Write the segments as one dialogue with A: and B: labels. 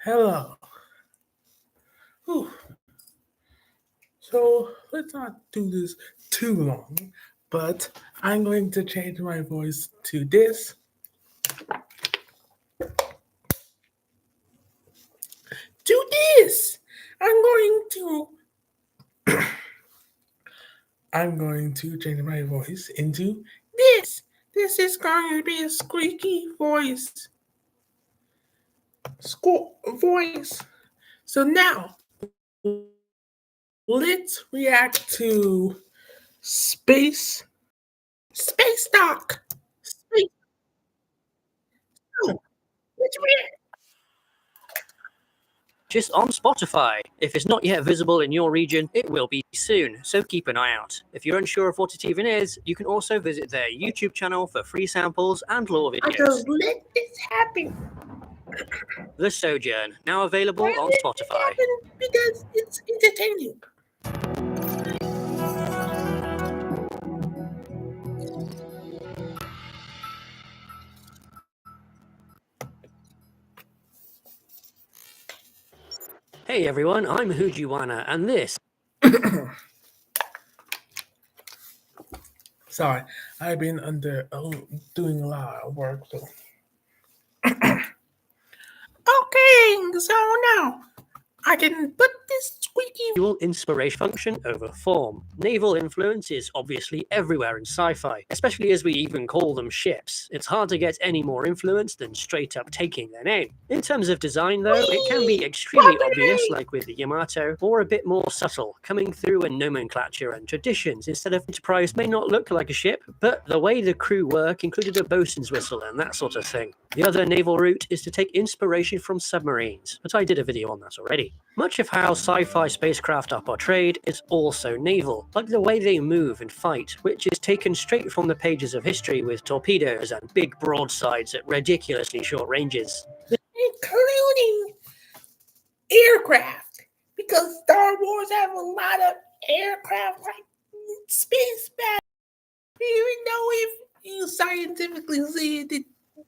A: Hello. Whew. So let's not do this too long, but I'm going to change my voice to this. To this. I'm going to I'm going to change my voice into this. This is going to be a squeaky voice. Voice. So now let's react to Space Doc. Space Doc. Let's react.
B: Just on Spotify. If it's not yet visible in your region, it will be soon, so keep an eye out. If you're unsure of what it even is, you can also visit their YouTube channel for free samples and lore
A: I
B: videos.
A: just let this happen.
B: The Sojourn, now available on Spotify.
A: Happen because it's entertaining.
B: Hey everyone, I'm Hujiwana, and this.
A: Sorry, I've been doing a lot of work. So. Okay, so now I can put this squeaky
B: Dual inspiration function over form. Naval influence is obviously everywhere in sci-fi, especially as we even call them ships. It's hard to get any more influence than straight up taking their name. In terms of design though, it can be extremely obvious, like with the Yamato, or a bit more subtle, coming through in nomenclature and traditions. Instead of Enterprise may not look like a ship, but the way the crew work included a bosun's whistle and that sort of thing. The other naval route is to take inspiration from submarines, but I did a video on that already. Much of how sci-fi spacecraft are portrayed is also naval, like the way they move and fight, which is taken straight from the pages of history with torpedoes and big broadsides at ridiculously short ranges.
A: including aircraft, because Star Wars have a lot of aircraft like space battle. Even though if you scientifically see it, it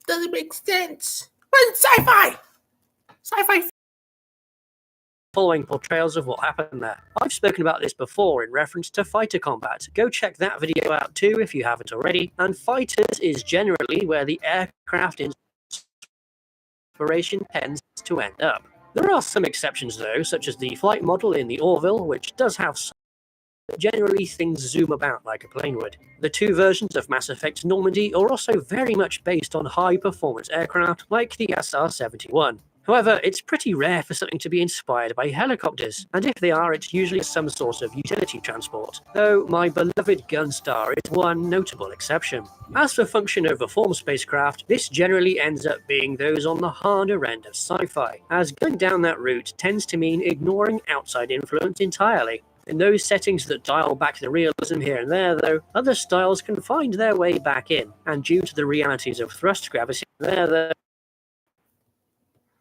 A: doesn't make sense. But it's sci-fi. Sci-fi.
B: Following portrayals of what happened there. I've spoken about this before in reference to fighter combat. Go check that video out too if you haven't already. And fighters is generally where the aircraft inspiration tends to end up. There are some exceptions though, such as the flight model in the Orville, which does have some. Generally, things zoom about like a plane would. The two versions of Mass Effect Normandy are also very much based on high-performance aircraft like the SR-71. However, it's pretty rare for something to be inspired by helicopters, and if they are, it's usually some sort of utility transport, though my beloved Gunstar is one notable exception. As for function over form spacecraft, this generally ends up being those on the harder end of sci-fi, as going down that route tends to mean ignoring outside influence entirely. In those settings that dial back the realism here and there, though, other styles can find their way back in, and due to the realities of thrust gravity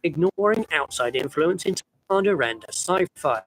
B: ignoring outside influence into harder end of sci-fi,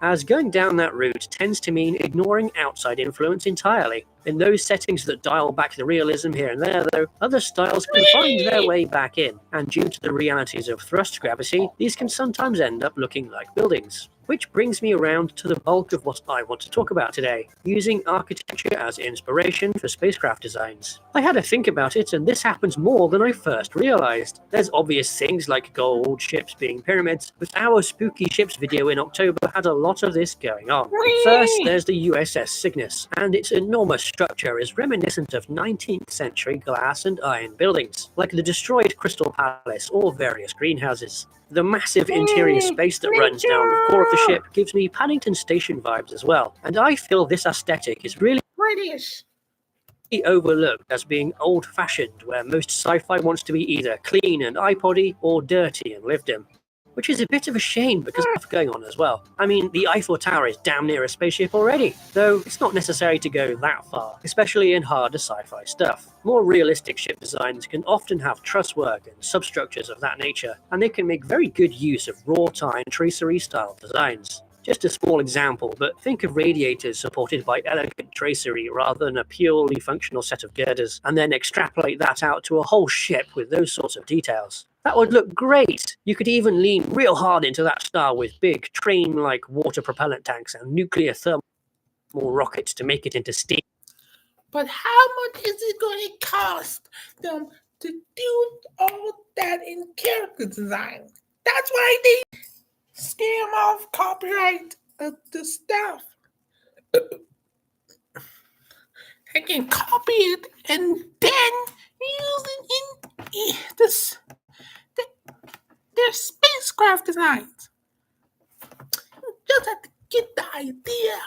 B: as going down that route tends to mean ignoring outside influence entirely. In those settings that dial back the realism here and there, though, other styles can find their way back in, and due to the realities of thrust gravity, these can sometimes end up looking like buildings. Which brings me around to the bulk of what I want to talk about today, using architecture as inspiration for spacecraft designs. I had to think about it, and this happens more than I first realized. There's obvious things like gold ships being pyramids, but our Spooky Ships video in October had a lot of this going on. First, there's the USS Cygnus, and its enormous structure is reminiscent of 19th century glass and iron buildings, like the destroyed Crystal Palace or various greenhouses. The massive interior space that runs down the core of the ship gives me Paddington Station vibes as well, and I feel this aesthetic is really
A: British.
B: overlooked as being old-fashioned, where most sci-fi wants to be either clean and iPoddy or dirty and lived in. Which is a bit of a shame because of going on as well. I mean, the Eiffel Tower is damn near a spaceship already, though it's not necessary to go that far, especially in harder sci-fi stuff. More realistic ship designs can often have truss work and substructures of that nature, and they can make very good use of raw time tracery style designs. Just a small example, but think of radiators supported by elegant tracery rather than a purely functional set of girders, and then extrapolate that out to a whole ship with those sorts of details. That would look great. You could even lean real hard into that star with big train-like water propellant tanks and nuclear thermal rockets to make it into steam.
A: But how much is it going to cost them to do all that in character design? That's why they scam off copyright of the stuff. They can copy it and then use it in their spacecraft designs. You just have to get the idea.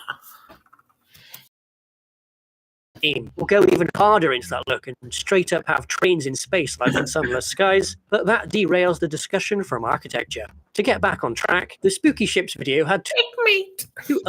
B: We'll go even harder into that look and straight up have trains in space like in sunless skies, but that derails the discussion from architecture. To get back on track, the Spooky Ships video had two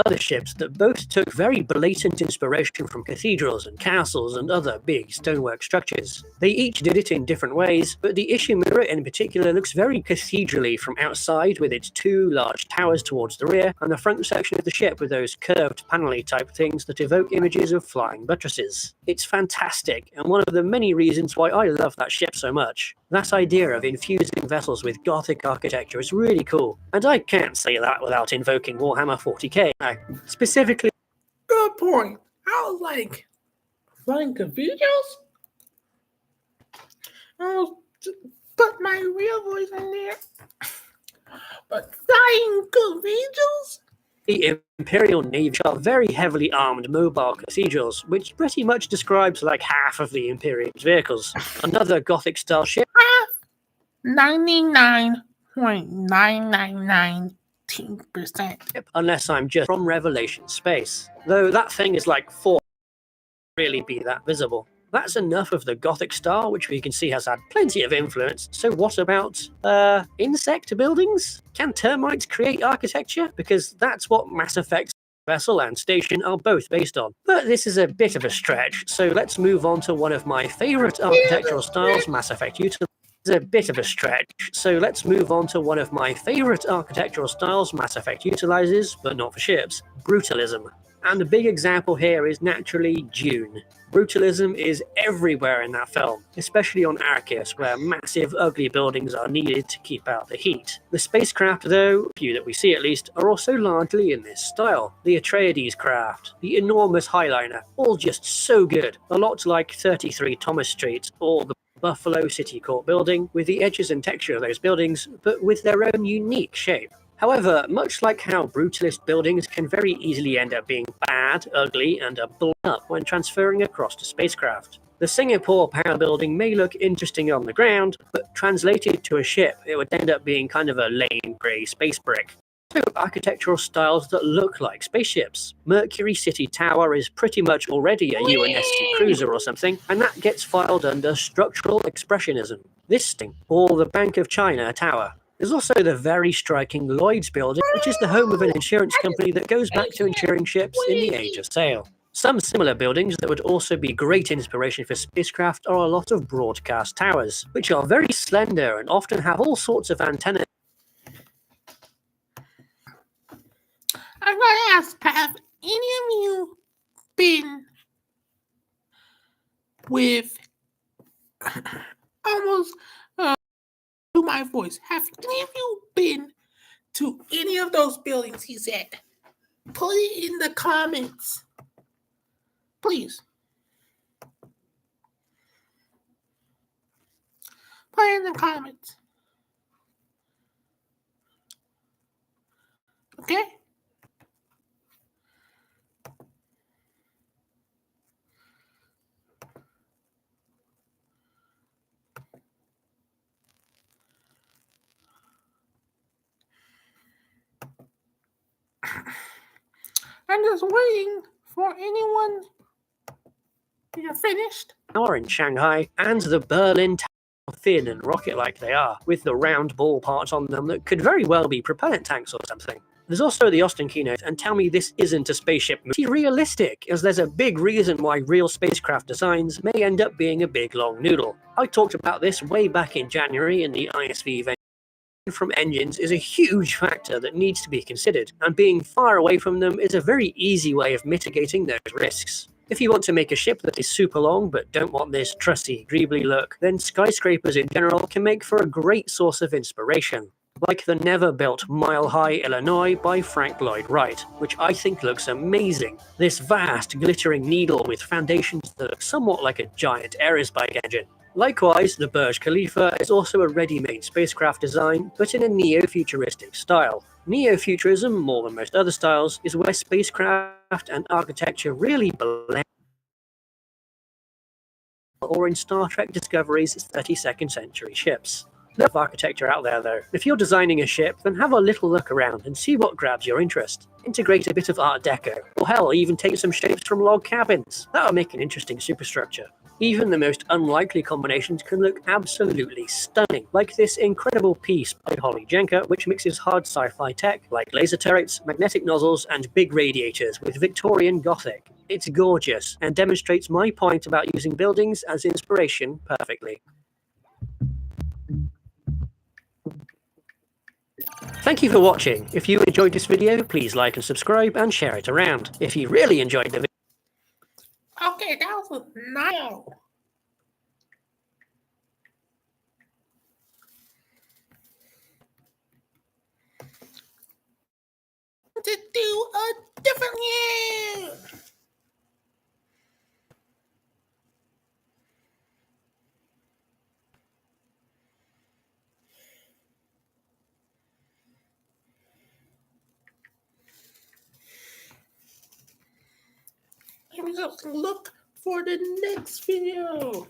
B: other ships that both took very blatant inspiration from cathedrals and castles and other big stonework structures. They each did it in different ways, but the Ishimura in particular looks very cathedral-y from outside with its two large towers towards the rear and the front section of the ship with those curved panel-y type things that evoke images of flying buttresses. It's fantastic and one of the many reasons why I love that ship so much. That idea of infusing vessels with Gothic architecture is really cool, and I can't say that without invoking Warhammer 40k. Specifically,
A: good point. I was like, flying cathedrals? I'll put my real voice in there. But flying cathedrals?
B: The Imperial Navy are very heavily armed mobile cathedrals, which pretty much describes like half of the Imperium's vehicles. Another Gothic-style ship.
A: 99.999%.
B: Unless I'm just from Revelation space. Though that thing is like 4 really be that visible. That's enough of the Gothic style, which we can see has had plenty of influence. So what about, insect buildings? Can termites create architecture? Because that's what Mass Effect's vessel and station are both based on. But this is a bit of a stretch, so let's move on to one of my favorite architectural styles Mass Effect utilizes. A bit of a stretch, so let's move on to one of my favorite architectural styles Mass Effect utilizes, but not for ships, brutalism. And the big example here is naturally Dune. Brutalism is everywhere in that film, especially on Arrakis, where massive, ugly buildings are needed to keep out the heat. The spacecraft, though, few that we see at least, are also largely in this style. The Atreides craft, the enormous Highliner, all just so good. A lot like 33 Thomas Street, or the Buffalo City Court building, with the edges and texture of those buildings, but with their own unique shape. However, much like how brutalist buildings can very easily end up being bad, ugly, and blown up when transferring across to spacecraft. The Singapore Power Building may look interesting on the ground, but translated to a ship, it would end up being kind of a lame grey space brick. So architectural styles that look like spaceships. Mercury City Tower is pretty much already a UNSC cruiser or something, and that gets filed under structural expressionism. This thing, or the Bank of China Tower. There's also the very striking Lloyd's building, which is the home of an insurance company that goes back to insuring ships in the age of sail. Some similar buildings that would also be great inspiration for spacecraft are a lot of broadcast towers, which are very slender and often have all sorts of antennas.
A: I'm going to ask, have any of you been with almost to my voice? Have any of you been to any of those buildings he said? Put it in the comments. Please. Put it in the comments. Okay? I'm just waiting for anyone. You're finished?
B: Or in Shanghai, and the Berlin Tower, thin and rocket-like they are, with the round ball parts on them that could very well be propellant tanks or something. There's also the Austin keynote, and tell me this isn't a spaceship movie realistic, as there's a big reason why real spacecraft designs may end up being a big long noodle. I talked about this way back in January in the ISV event. From engines is a huge factor that needs to be considered, and being far away from them is a very easy way of mitigating those risks. If you want to make a ship that is super long but don't want this trussy, greebly look, then skyscrapers in general can make for a great source of inspiration. Like the never-built Mile High, Illinois by Frank Lloyd Wright, which I think looks amazing. This vast, glittering needle with foundations that look somewhat like a giant Aerosbike engine. Likewise, the Burj Khalifa is also a ready-made spacecraft design, but in a neo-futuristic style. Neo-futurism, more than most other styles, is where spacecraft and architecture really blend, or in Star Trek Discovery's 32nd century ships. Love architecture out there though. If you're designing a ship, then have a little look around and see what grabs your interest. Integrate a bit of Art Deco, or hell, even take some shapes from log cabins. That'll make an interesting superstructure. Even the most unlikely combinations can look absolutely stunning, like this incredible piece by Holly Jenker, which mixes hard sci-fi tech like laser turrets, magnetic nozzles, and big radiators with Victorian Gothic. It's gorgeous, and demonstrates my point about using buildings as inspiration perfectly. Thank you for watching. If you enjoyed this video, please like and subscribe and share it around. If you really enjoyed the video,
A: Okay, that was nice. To do a different year. Let me just look for the next video.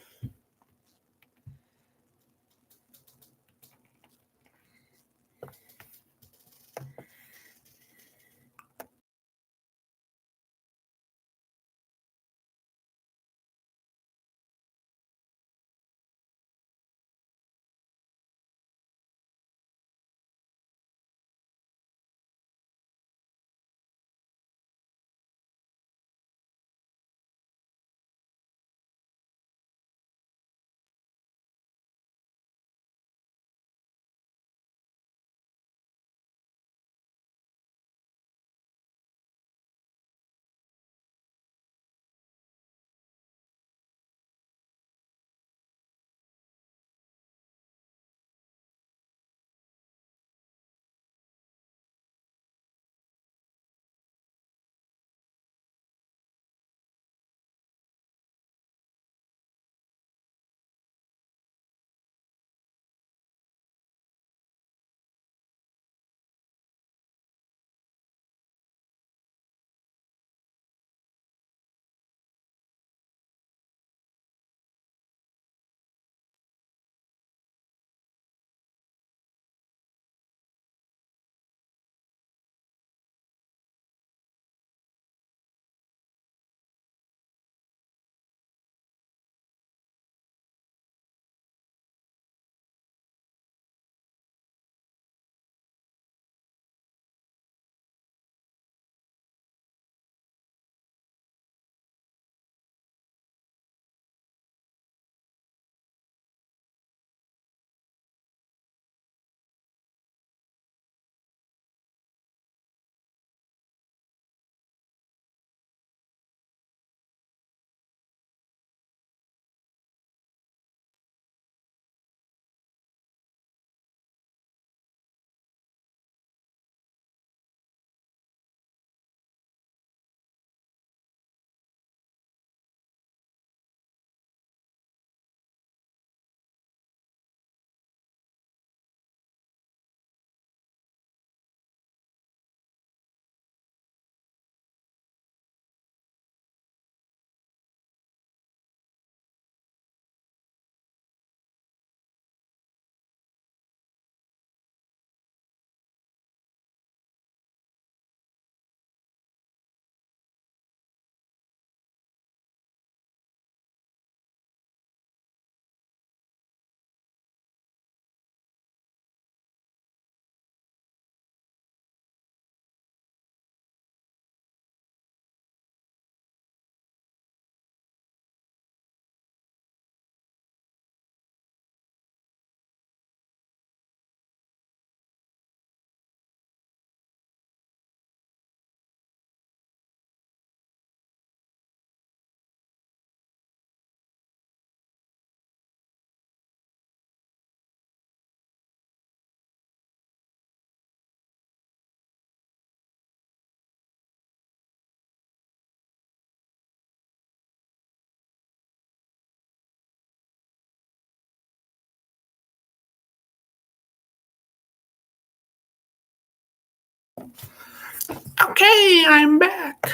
A: Okay, I'm back.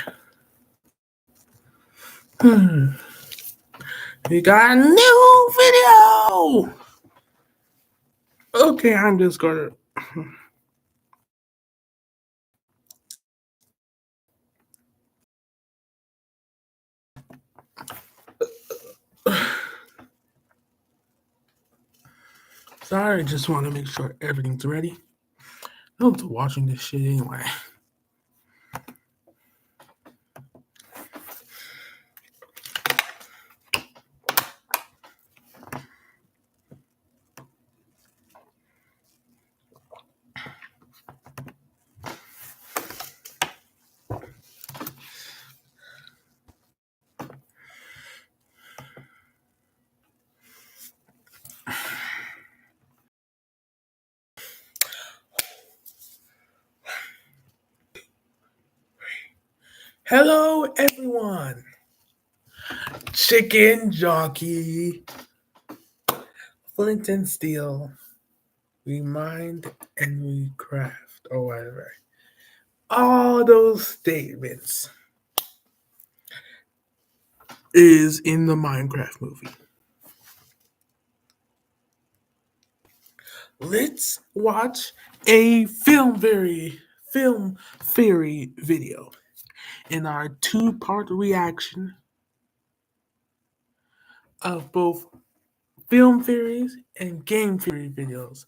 A: We got a new video. Okay, I'm just gonna. Sorry, I just want to make sure everything's ready. No one's watching this shit anyway. Hello, everyone. Chicken Jockey, Flint and Steel, we mind and we craft, or whatever. All those statements is in the Minecraft movie. Let's watch a film theory video in our two-part reaction of both film theories and game theory videos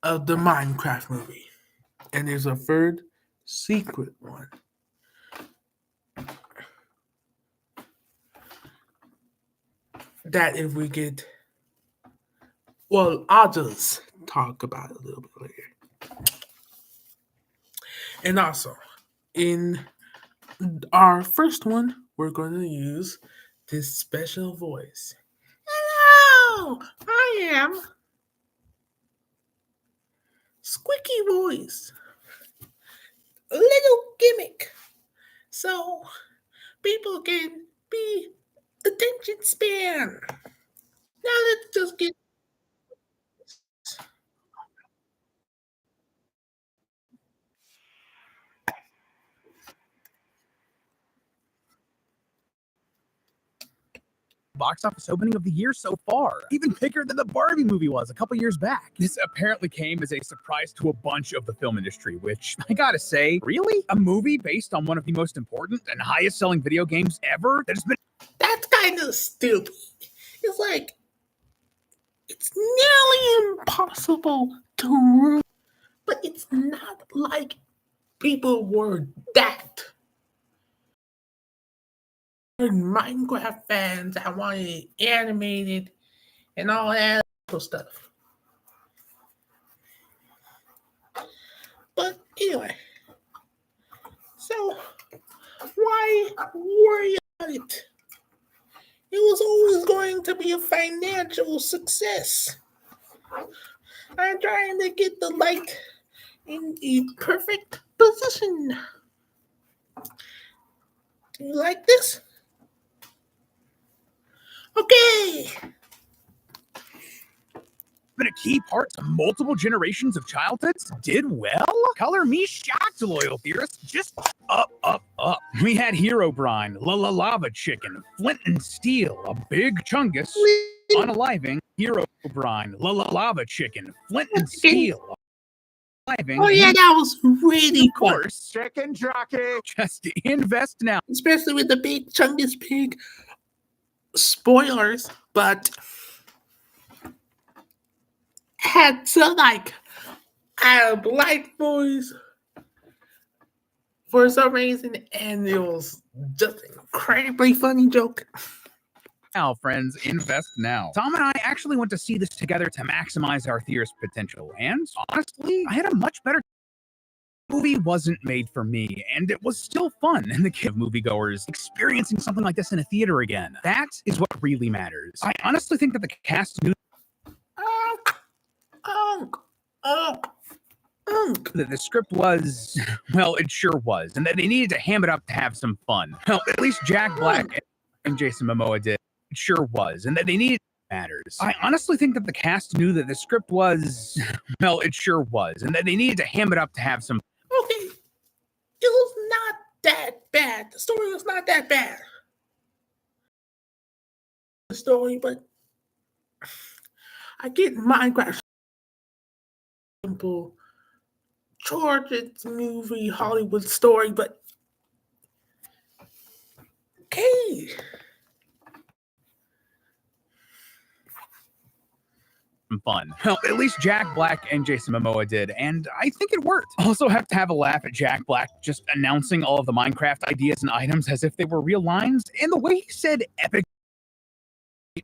A: of the Minecraft movie. And there's a third secret one. That if we get, well, I'll just talk about it a little bit later. And also, in our first one, we're going to use this special voice. Hello, I am Squeaky Voice. A little gimmick. So people can be attention span. Now let's just get.
C: Box office opening of the year so far, even bigger than the Barbie movie was a couple years back. This apparently came as a surprise to a bunch of the film industry, which I gotta say, really? A movie based on one of the most important and highest selling video games ever that has been.
A: That's kind of stupid. It's like, it's nearly impossible to ruin, but it's not like people were that. Minecraft fans that wanted it animated and all that stuff. But anyway, so why worry about it? It was always going to be a financial success. I'm trying to get the light in a perfect position. You like this? Okay.
C: Been a key part to multiple generations of childhoods did well. Color me shocked, loyal theorists. Just up. We had Herobrine, Lava Chicken, Flint and Steel, a big Chungus, unaliving, Herobrine, Lava Chicken, Flint and Steel, unaliving.
A: Oh yeah, that was really cool.
C: Of course, Chicken Jockey. Just invest now.
A: Especially with the big Chungus Pig. Spoilers, but had to like a light voice for some reason, and it was just an incredibly funny joke.
C: Now, friends, invest now. Tom and I actually went to see this together to maximize our theorist potential, and honestly, I had a much better. The movie wasn't made for me, and it was still fun, and the kid of moviegoers experiencing something like this in a theater again. That is what really matters. I honestly think that the cast knew that the script was, well, it sure was, and that they needed to ham it up to have some fun. Well, at least Jack Black and Jason Momoa did. It sure was, and that they needed matters. I honestly think that the cast knew that the script was, well, it sure was, and that they needed to ham it up to have some.
A: Okay, It was not that bad. The story was not that bad. The story, but I get Minecraft simple George's movie Hollywood story, but okay.
C: Fun. Well, at least Jack Black and Jason Momoa did, and I think it worked. Also have to have a laugh at Jack Black just announcing all of the Minecraft ideas and items as if they were real lines, and the way he said epic.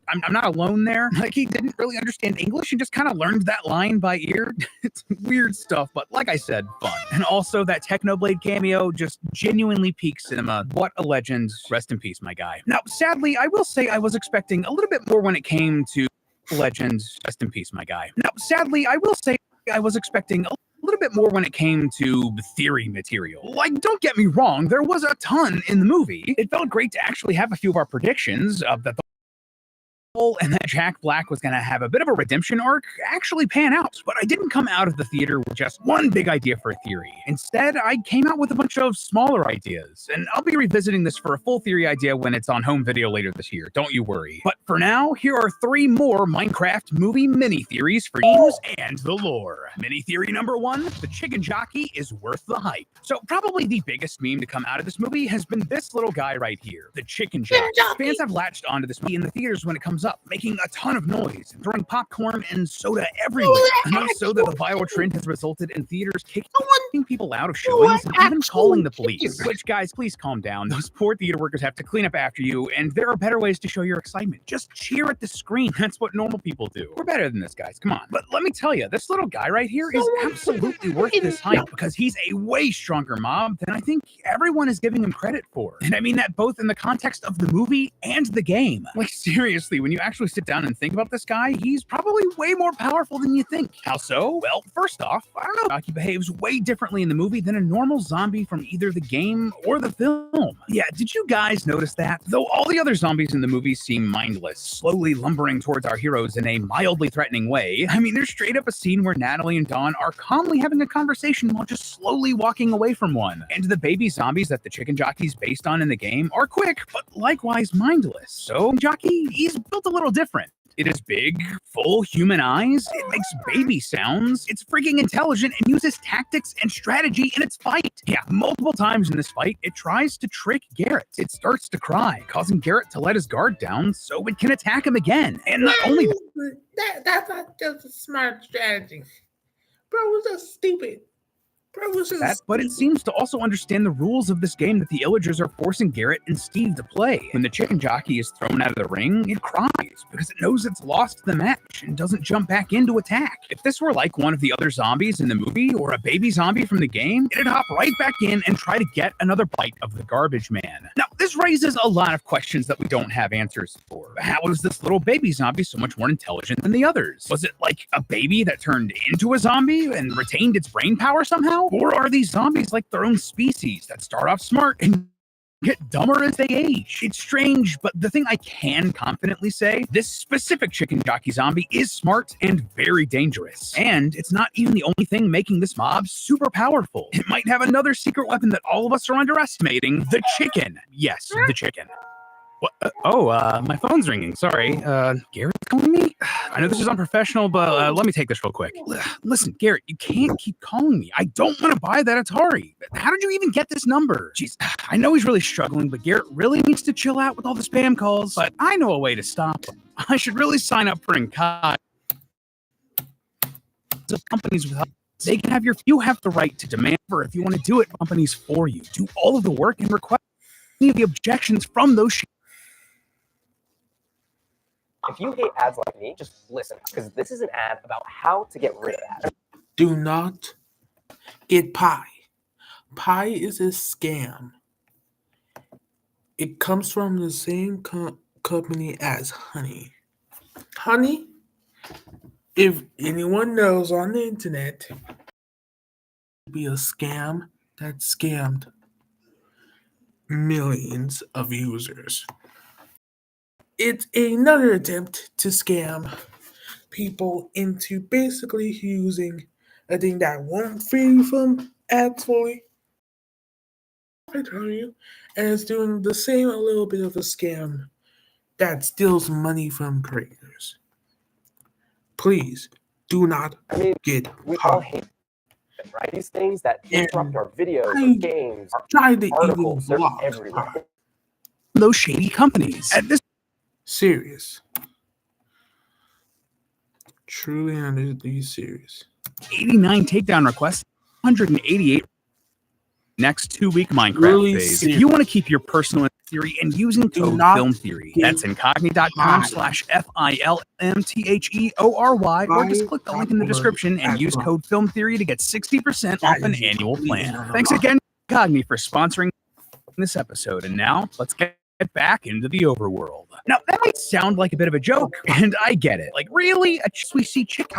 C: I'm not alone there. Like, he didn't really understand English and just kind of learned that line by ear. It's weird stuff, but like I said, fun. And also that Technoblade cameo just genuinely peak cinema. What a legend. Rest in peace, my guy. Now, sadly, I will say I was expecting a little bit more when it came to legends. Rest in peace, my guy. Now, sadly, I will say I was expecting a little bit more when it came to theory material. Like, don't get me wrong, there was a ton in the movie. It felt great to actually have a few of our predictions that the and that Jack Black was going to have a bit of a redemption arc actually pan out. But I didn't come out of the theater with just one big idea for a theory. Instead, I came out with a bunch of smaller ideas. And I'll be revisiting this for a full theory idea when it's on home video later this year. Don't you worry. But for now, here are 3 more Minecraft movie mini theories for games and the lore. Mini theory number 1, the chicken jockey is worth the hype. So probably the biggest meme to come out of this movie has been this little guy right here, the chicken jockey. Fans have latched onto this movie in the theaters when it comes up, making a ton of noise and throwing popcorn and soda everywhere. Enough so that the viral trend has resulted in theaters kicking people out of showings and even calling the police. Which, guys, please calm down. Those poor theater workers have to clean up after you, and there are better ways to show your excitement. Just cheer at the screen. That's what normal people do. We're better than this, guys. Come on. But let me tell you, this little guy right here is absolutely worth this hype because he's a way stronger mob than I think everyone is giving him credit for. And I mean that both in the context of the movie and the game. Like, seriously, when you actually sit down and think about this guy, he's probably way more powerful than you think. How so? Well, first off, I don't know, he behaves way differently in the movie than a normal zombie from either the game or the film. Yeah, did you guys notice that? Though all the other zombies in the movie seem mindless, slowly lumbering towards our heroes in a mildly threatening way, I mean, there's straight up a scene where Natalie and Dawn are calmly having a conversation while just slowly walking away from one. And the baby zombies that the chicken jockey's based on in the game are quick, but likewise mindless. So, Jockey, he's built a little different. It has big, full human eyes. It makes baby sounds. It's freaking intelligent and uses tactics and strategy in its fight. Yeah, multiple times in this fight, it tries to trick Garrett. It starts to cry, causing Garrett to let his guard down so it can attack him again. And not only
A: that's not just a smart strategy. Bro was just stupid.
C: But it seems to also understand the rules of this game that the Illagers are forcing Garrett and Steve to play. When the chicken jockey is thrown out of the ring, it cries because it knows it's lost the match and doesn't jump back in to attack. If this were like one of the other zombies in the movie or a baby zombie from the game, it'd hop right back in and try to get another bite of the garbage man. Now, this raises a lot of questions that we don't have answers for. How is this little baby zombie so much more intelligent than the others? Was it like a baby that turned into a zombie and retained its brain power somehow? Or are these zombies like their own species that start off smart and get dumber as they age? It's strange, but the thing I can confidently say, this specific chicken jockey zombie is smart and very dangerous. And it's not even the only thing making this mob super powerful. It might have another secret weapon that all of us are underestimating, the chicken. Yes, the chicken. My phone's ringing. Sorry. Garrett's calling me? I know this is unprofessional, but let me take this real quick. Listen, Garrett, you can't keep calling me. I don't want to buy that Atari. How did you even get this number? Jeez, I know he's really struggling, but Garrett really needs to chill out with all the spam calls. But I know a way to stop him. I should really sign up for Enkai. Companies with they can have you have the right to demand for if you want to do it. Companies for you do all of the work and request any of the objections from those.
D: If you hate ads like me, just listen, because this is an ad about how to get rid of ads.
A: Do not get Pi. Pi is a scam. It comes from the same company as Honey. Honey, if anyone knows on the internet, be a scam that scammed millions of users. It's another attempt to scam people into basically using a thing that won't free you from ads fully I tell you, and it's doing the same a little bit of a scam that steals money from creators. Please do not
D: I mean,
A: get
D: we all
A: caught.
D: hate it, right? These things that
A: And
D: interrupt our videos,
A: I
D: our games, our
A: tried to even
D: articles, they're
A: block
D: everywhere.
C: Those shady companies. At this
A: serious. Truly under these serious.
C: 89 takedown requests, 188 next 2-week Minecraft
A: Really
C: phase.
A: serious.
C: If you want to keep your personal theory and using
A: Do
C: code
A: not
C: Film Theory,
A: get
C: that's incognito.com/FILMTHEORY, or just click the link in the description and use code Film Theory to get 60% off an annual plan. Thanks again, Cogni, for sponsoring this episode. And now let's get back into the overworld. Now, that might sound like a bit of a joke, and I get it. Like, really? We see chicken?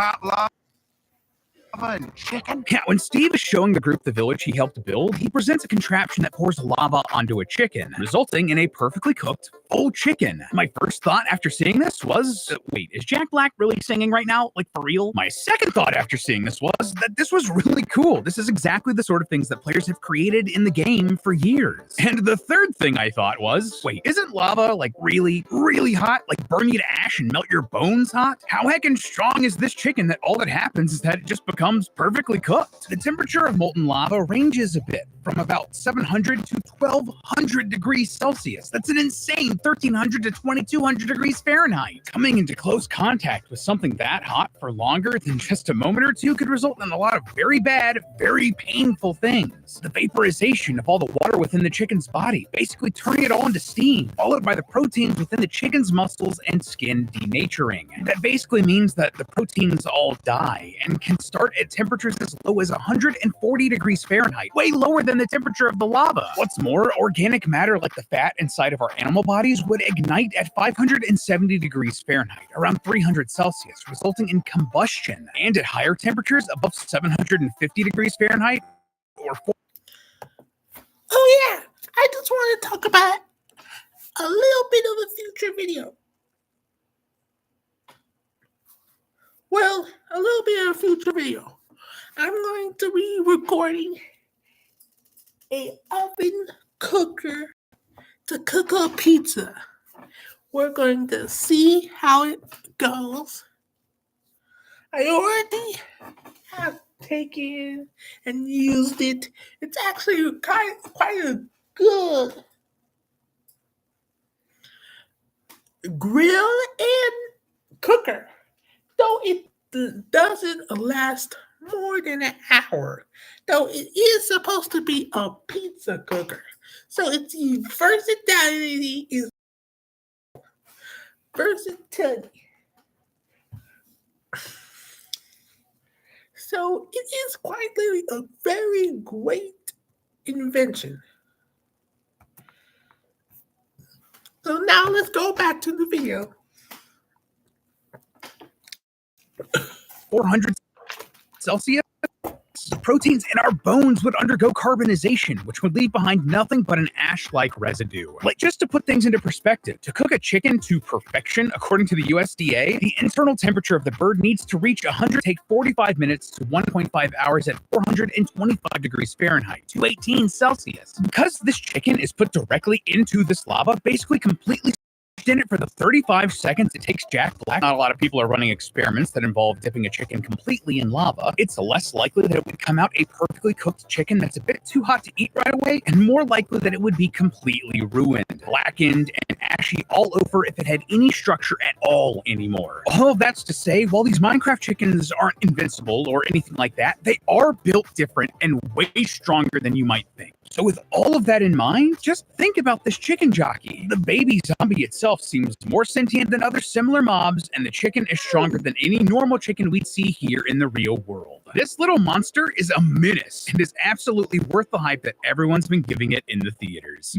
C: Chicken? Yeah, when Steve is showing the group the village he helped build, he presents a contraption that pours lava onto a chicken, resulting in a perfectly cooked full chicken. My first thought after seeing this was, wait, is Jack Black really singing right now? Like, for real? My second thought after seeing this was that this was really cool. This is exactly the sort of things that players have created in the game for years. And the third thing I thought was, wait, isn't lava like really, really hot? Like burn you to ash and melt your bones hot? How heckin' strong is this chicken that all that happens is that it just becomes perfectly cooked? The temperature of molten lava ranges a bit, from about 700 to 1200 degrees Celsius. That's an insane 1300 to 2200 degrees Fahrenheit. Coming into close contact with something that hot for longer than just a moment or two could result in a lot of very bad, very painful things. The vaporization of all the water within the chicken's body, basically turning it all into steam, followed by the proteins within the chicken's muscles and skin denaturing. That basically means that the proteins all die and can start at temperatures as low as 140 degrees Fahrenheit, way lower than the temperature of the lava. What's more, organic matter like the fat inside of our animal bodies would ignite at 570 degrees Fahrenheit, around 300 Celsius, resulting in combustion. And at higher temperatures above 750 degrees Fahrenheit, or
A: Oh yeah, I just want to talk about a little bit of a future video. Well, a little bit of a future video. I'm going to be recording a oven cooker to cook a pizza. We're going to see how it goes. I already have taken and used it. It's actually quite a good grill and cooker. Though it doesn't last more than an hour. Though it is supposed to be a pizza cooker. So its versatility is versatility. So it is quite literally a very great invention. So now let's go back to the video.
C: 400 Celsius, the proteins in our bones would undergo carbonization, which would leave behind nothing but an ash-like residue. Like, just to put things into perspective, to cook a chicken to perfection, according to the USDA, the internal temperature of the bird needs to reach 100, take 45 minutes to 1.5 hours at 425 degrees Fahrenheit, 218 Celsius. Because this chicken is put directly into this lava, basically completely in it for the 35 seconds it takes Jack Black. Not a lot of people are running experiments that involve dipping a chicken completely in lava. It's less likely that it would come out a perfectly cooked chicken that's a bit too hot to eat right away, and more likely that it would be completely ruined, blackened, and ashy all over if it had any structure at all anymore. All of that's to say, while these Minecraft chickens aren't invincible or anything like that, they are built different and way stronger than you might think. So with all of that in mind, just think about this chicken jockey. The baby zombie itself seems more sentient than other similar mobs, and the chicken is stronger than any normal chicken we'd see here in the real world. This little monster is a menace and is absolutely worth the hype that everyone's been giving it in the theaters.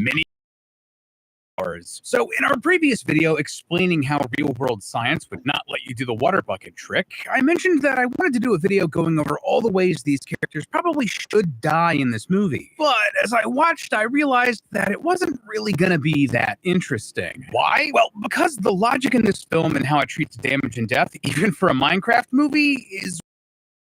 C: So in our previous video explaining how real-world science would not let you do the water bucket trick, I mentioned that I wanted to do a video going over all the ways these characters probably should die in this movie. But as I watched, I realized that it wasn't really gonna be that interesting. Why? Well, because the logic in this film and how it treats damage and death, even for a Minecraft movie, is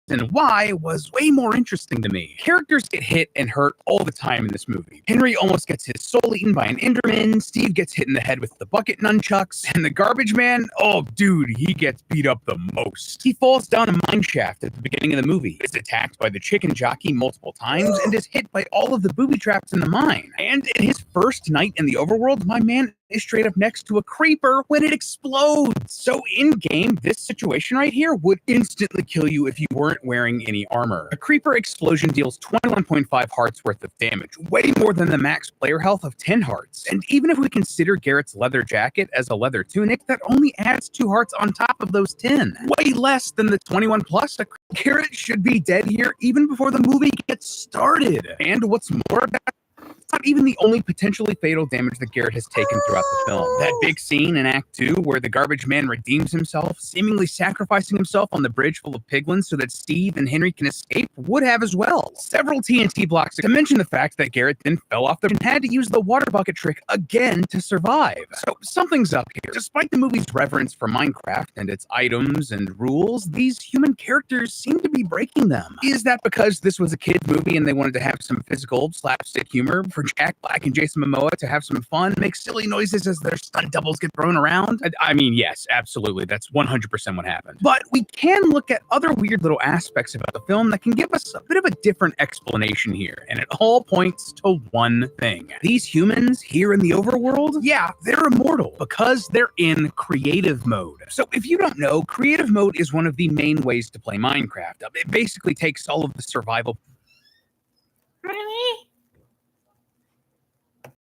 C: and why was way more interesting to me. Characters get hit and hurt all the time in this movie. Henry almost gets his soul eaten by an Enderman, Steve gets hit in the head with the bucket nunchucks, and the garbage man, oh dude, he gets beat up the most. He falls down a mine shaft at the beginning of the movie, is attacked by the chicken jockey multiple times, and is hit by all of the booby traps in the mine. And in his first night in the overworld, my man is straight up next to a creeper when it explodes. So in game, this situation right here would instantly kill you if you weren't wearing any armor. A creeper explosion deals 21.5 hearts worth of damage, way more than the max player health of 10 hearts. And even if we consider Garrett's leather jacket as a leather tunic, that only adds 2 hearts on top of those 10. Way less than the 21 plus. Garrett should be dead here even before the movie gets started. And what's more, it's not even the only potentially fatal damage that Garrett has taken throughout the film. That big scene in Act 2 where the garbage man redeems himself, seemingly sacrificing himself on the bridge full of piglins so that Steve and Henry can escape, would have as well. Several TNT blocks, to mention the fact that Garrett then fell off the and had to use the water bucket trick again to survive. So something's up here. Despite the movie's reverence for Minecraft and its items and rules, these human characters seem to be breaking them. Is that because this was a kid's movie and they wanted to have some physical slapstick humor for Jack Black and Jason Momoa to have some fun, make silly noises as their stunt doubles get thrown around? I mean, yes, absolutely. That's 100% what happened. But we can look at other weird little aspects about the film that can give us a bit of a different explanation here. And it all points to one thing. These humans here in the overworld, yeah, they're immortal because they're in creative mode. So if you don't know, creative mode is one of the main ways to play Minecraft. It basically takes all of the survival